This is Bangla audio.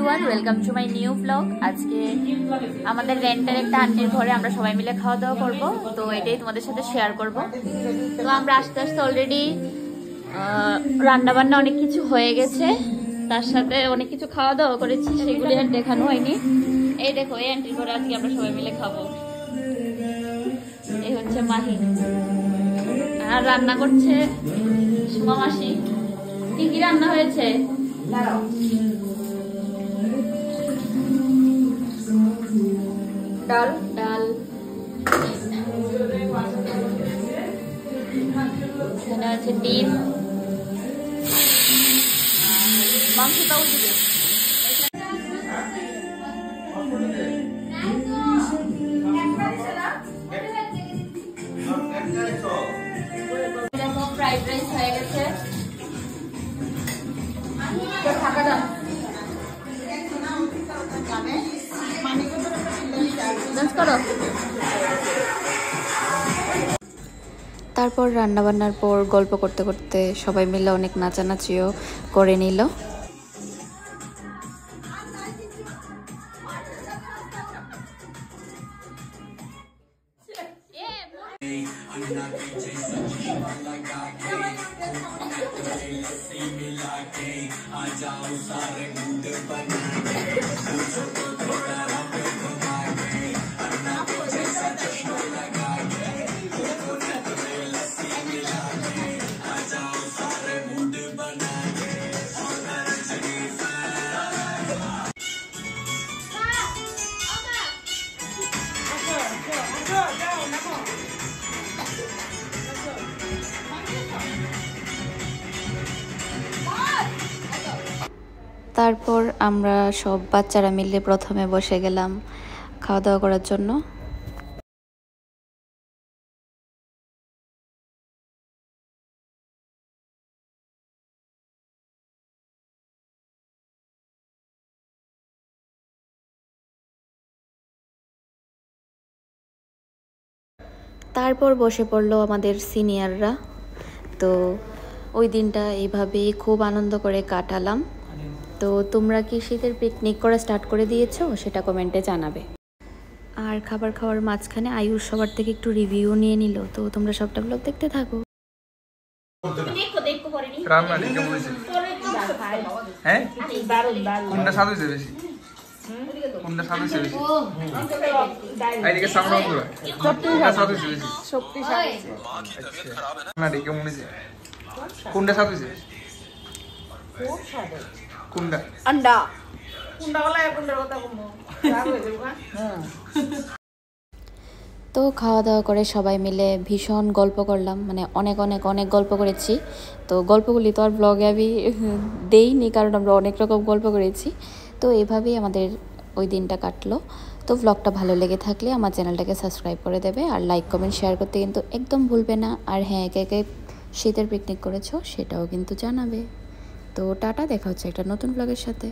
Everyone, welcome to my new blog. আজকে আমাদের রেন্টের একটা আন্টির ঘরে আমরা সবাই মিলে খাওয়া দাওয়া করব, তো এটাই তোমাদের সাথে শেয়ার করব। তো আমরা আস্তে আস্তে অলরেডি রান্না বান্না অনেক কিছু হয়ে গেছে, তার সাথে অনেক কিছু খাওয়া দাওয়া করেছি, সেগুলি আর দেখানো হয়নি। এই দেখো, এই আন্টির ঘরে আজকে আমরা সবাই মিলে খাবো। এই হচ্ছে মাহি, আর রান্না করছে সুমা মাসি। কি কি রান্না হয়েছে? ডাল ডাল, এখানে আছে ডিম, মাংসটাও দিবে। ফ্রাইড রাইস হয়ে গেছে। তারপর রান্নাবান্নার পর গল্প করতে করতে সবাই মিলে অনেক নাচানাচিও করে নিল। তারপর আমরা সব বাচ্চারা মিলে প্রথমে বসে গেলাম খাওয়া দাওয়া করার জন্য। তারপর বসে পড়লো আমাদের সিনিয়ররা। তো ওই দিনটা এইভাবেই খুব আনন্দ করে কাটালাম। তো তোমরা কি শীতের পিকনিক করা স্টার্ট করে দিয়েছো সেটা কমেন্টে জানাবে। আর খাবার খাওয়ার মাঝখানে আয়ুষ সবার থেকে একটু রিভিউ নিয়ে নিল, তো তোমরা সবটা ব্লগ দেখতে থাকো। তো খাওয়া দাওয়া করে সবাই মিলে ভীষণ গল্প করলাম, মানে অনেক অনেক অনেক গল্প করেছি। তো গল্পগুলি তো আর ব্লগে আমি দেইনি, কারণ আমরা অনেক রকম গল্প করেছি। তো এভাবেই আমাদের ওই দিনটা কাটলো। তো ব্লগটা ভালো লেগে থাকলে আমার চ্যানেলটাকে সাবস্ক্রাইব করে দেবে, আর লাইক কমেন্ট শেয়ার করতে কিন্তু একদম ভুলবে না। আর হ্যাঁ, কে কে শীতের পিকনিক করেছো সেটাও কিন্তু জানাবে। তো টাটা, দেখা হচ্ছে একটা নতুন ব্লগের সাথে।